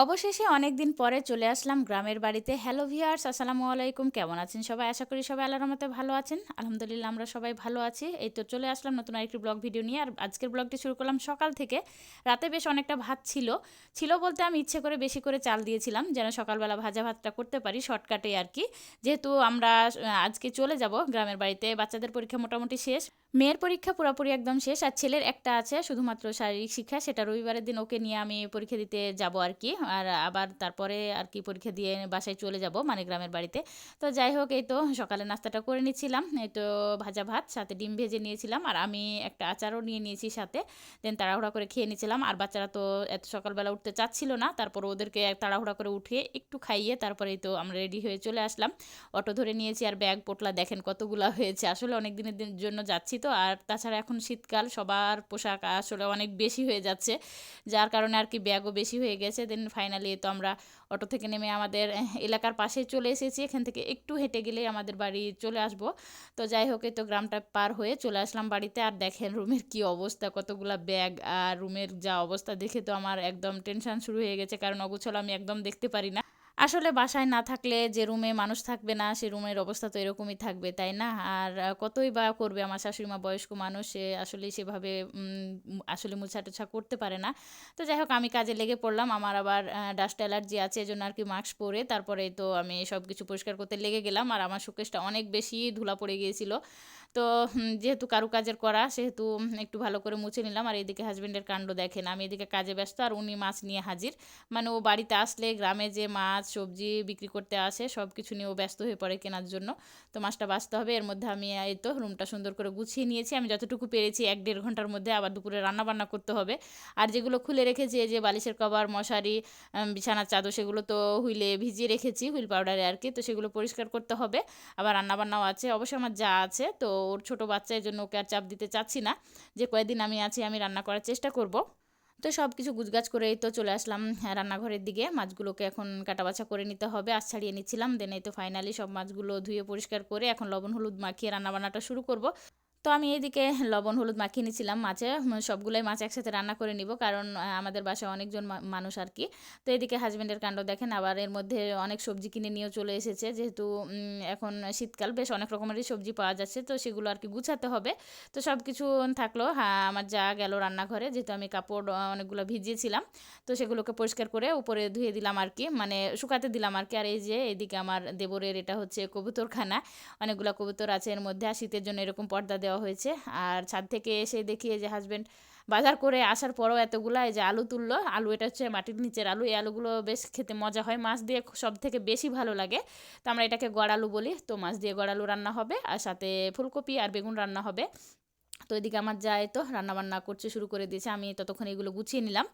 অবশেষে অনেকদিন পরে চলে আসলাম গ্রামের বাড়িতে। হ্যালো ভিউয়ার্স, আসসালামু আলাইকুম। কেমন আছেন সবাই? আশা করি সবাই আল্লাহর রহমতে ভালো আছেন। আলহামদুলিল্লাহ আমরা সবাই ভালো আছি। এই তো চলে আসলাম নতুন আরেকটি ব্লগ ভিডিও নিয়ে। আর আজকের ব্লগটি শুরু করলাম সকাল থেকে। রাতে বেশ অনেকটা ভাত ছিল বলতে আমি ইচ্ছে করে বেশি করে চাল দিয়েছিলাম যেন সকালবেলা ভাজা ভাতটা করতে পারি শর্টকাটে আর কি। যেহেতু আমরা আজকে চলে যাব গ্রামের বাড়িতে, বাচ্চাদের পরীক্ষা মোটামুটি শেষ। মেয়ের পরীক্ষা পুরোপুরি একদম শেষ, আর ছেলের একটা আছে শুধুমাত্র শারীরিক শিক্ষা, সেটা রবিবারের দিন ওকে নিয়ে আমি পরীক্ষা দিতে যাব আর কি। আর আবার তারপরে আর কি পরীক্ষা দিয়ে বাসায় চলে যাব, মানে গ্রামের বাড়িতে। তো যাই হোক, এই তো সকালে নাস্তাটা করে নিচ্ছিলাম। এই তো ভাজা ভাত সাথে ডিম ভেজে নিয়েছিলাম, আর আমি একটা আচারও নিয়ে নিয়েছি সাথে। দেন তাড়াহুড়া করে খেয়ে নিয়েছিলাম। আর বাচ্চারা তো এত সকালবেলা উঠতে চাচ্ছিল না, তারপর ওদেরকে তাড়াহুড়া করে উঠিয়ে একটু খাইয়ে তারপরে তো আমরা রেডি হয়ে চলে আসলাম। অটো ধরে নিয়েছি, আর ব্যাগ পোটলা দেখেন কতগুলা হয়েছে। আসলে অনেক দিনের জন্য যাচ্ছি তো, আর তাছাড়া এখন শীতকাল, সবার পোশাক আসলে অনেক বেশি হয়ে যাচ্ছে, যার কারণে আর কি ব্যাগও বেশি হয়ে গেছে। দেন ফাইনালি তো আমরা অটো থেকে নেমে আমাদের এলাকার পাশে চলে এসেছি। এখান থেকে একটু হেঁটে গেলেই আমাদের বাড়ি চলে আসব। তো যাই হোক, এই তো গ্রামটা পার হয়ে চলে আসলাম বাড়িতে। আর দেখেন রুমের কি অবস্থা, কতগুলা ব্যাগ, আর রুমের যা অবস্থা দেখে তো আমার একদম টেনশন শুরু হয়ে গেছে, কারণ অগোছালো আমি একদম দেখতে পারি না। আসলে বাসায় না থাকলে যে রুমে মানুষ থাকবে না, সে রুমের অবস্থা তো এরকমই থাকবে, তাই না? আর কতই বা করবে, আমার শাশুড়ি মা বয়স্ক মানুষ, সে আসলে সেভাবে আসলে মুছা টুছা করতে পারে না। তো যাই হোক, আমি কাজে লেগে পড়লাম। আমার আবার ডাস্ট অ্যালার্জি আছে, এজন্য আর কি মাস্ক পরে তারপরে তো আমি সব কিছু পরিষ্কার করতে লেগে গেলাম। আর আমার শোকেসটা অনেক বেশি ধুলা পড়ে গিয়েছিল। তো যেহেতু কারুকাজের করা, সেহেতু একটু ভালো করে মুছে নিলাম। আর এদিকে হাজবেন্ডের কাণ্ড দেখেন, আমি এদিকে কাজে ব্যস্ত আর উনি মাছ নিয়ে হাজির। মানে ও বাড়িতে আসলে গ্রামে যে মাছ সবজি বিক্রি করতে আসে, সব কিছু নিয়ে ও ব্যস্ত হয়ে পড়ে কেনার জন্য। তো মাছটা বাছতে হবে, এর মধ্যে আমি এই তো রুমটা সুন্দর করে গুছিয়ে নিয়েছি আমি যতটুকু পেরেছি 1-1.5 ঘন্টার মধ্যে। আবার দুপুরে রান্না বান্না করতে হবে। আর যেগুলো খুলে রেখেছি, এই যে বালিশের কভার, মশারি, বিছানার চাদর, সেগুলো তো হুইলে ভিজিয়ে রেখেছি, হুইল পাউডারে আর কি। তো সেগুলো পরিষ্কার করতে হবে। আবার রান্নাবান্নাও আছে, অবশ্যই আমার যা আছে, তো ওর ছোটো বাচ্চা, এই জন্য ওকে আর চাপ দিতে চাচ্ছি না। যে কয়েকদিন আমি আছি আমি রান্না করার চেষ্টা করব। তো সব কিছু গুছগাছ করে এই তো চলে আসলাম রান্নাঘরের দিকে। মাছগুলোকে এখন কাটাবাছা করে নিতে হবে, আঁশ ছাড়িয়ে নিচ্ছিলাম। দেন এই তো ফাইনালি সব মাছগুলো ধুয়ে পরিষ্কার করে এখন লবণ হলুদ মাখিয়ে রান্নাবান্নাটা শুরু করব। তো আমি এইদিকে লবণ হলুদ মাখিয়ে নিচ্ছিলাম মাছে। সবগুলোই মাছ একসাথে রান্না করে নিব, কারণ আমাদের বাসায় অনেকজন মানুষ আর কি। তো এদিকে হাজবেন্ডের কাণ্ড দেখেন, আবার এর মধ্যে অনেক সবজি কিনে নিয়েও চলে এসেছে। যেহেতু এখন শীতকাল, বেশ অনেক রকমেরই সবজি পাওয়া যাচ্ছে, তো সেগুলো আর কি গুছাতে হবে। তো সব কিছু থাকলো। হ্যাঁ, আমার যা গেল রান্নাঘরে, যেহেতু আমি কাপড় অনেকগুলো ভিজিয়েছিলাম, তো সেগুলোকে পরিষ্কার করে উপরে ধুয়ে দিলাম আর কি, মানে শুকাতে দিলাম আর কি। আর এই যে এদিকে আমার দেবরের, এটা হচ্ছে কবুতরখানা, অনেকগুলো কবুতর আছে এর মধ্যে। আর শীতের জন্য এরকম পর্দা দেওয়া হয়েছে। আর ছাদ থেকে এসে দেখি যে হাজবেন্ড বাজার করে আসার পরও এতগুলা এই যে আলু তুললো। আলু, এটা হচ্ছে মাটির নিচের আলু। এই আলুগুলো বেশ খেতে মজা হয়, মাছ দিয়ে সব থেকে বেশি ভালো লাগে। তো আমরা এটাকে গড় আলু বলি। তো মাছ দিয়ে গড় আলু রান্না হবে, আর সাথে ফুলকপি আর বেগুন রান্না হবে। তো এদিকে আমার যায় তো রান্নাবান্না করতে শুরু করে দিয়েছে, আমি ততক্ষণ এগুলো গুছিয়ে নিলাম।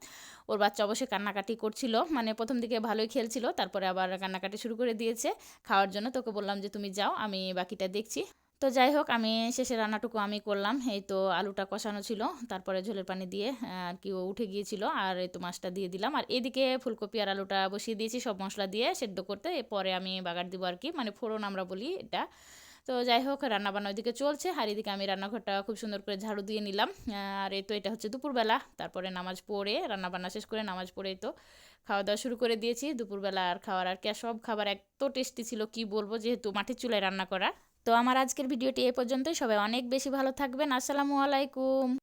ওর বাচ্চা অবশ্যই কান্নাকাটি করছিল, মানে প্রথম দিকে ভালোই খেলছিল, তারপরে আবার কান্নাকাটি শুরু করে দিয়েছে খাওয়ার জন্য। তোকে বললাম যে তুমি যাও, আমি বাকিটা দেখছি। তো যাই হোক, আমি শেষে রান্নাটুকু আমি করলাম। এই তো আলুটা কষানো ছিল, তারপরে ঝোলের পানি দিয়ে আর কি ও উঠে গিয়েছিল। আর এই তো মাছটা দিয়ে দিলাম, আর এদিকে ফুলকপি আর আলুটা বসিয়ে দিয়েছি সব মশলা দিয়ে সেদ্ধ করতে। এরপরে আমি বাগার দিব আর কি, মানে ফোড়ন আমরা বলি এটা। তো যাই হোক, রান্নাবান্না ওইদিকে চলছে, আর এদিকে আমি রান্নাঘরটা খুব সুন্দর করে ঝাড়ু দিয়ে নিলাম। আর এই তো এটা হচ্ছে দুপুরবেলা, তারপরে নামাজ পড়ে রান্নাবান্না শেষ করে নামাজ পড়েই তো খাওয়া দাওয়া শুরু করে দিয়েছি দুপুরবেলা। আর খাওয়ার আর কি, সব খাবার এত টেস্টি ছিল কি বলবো, যেহেতু মাটির চুলায় রান্না করা। তো আমার আজকের ভিডিওটি এ পর্যন্তই। সবাই অনেক বেশি ভালো থাকবেন। আসসালামু আলাইকুম।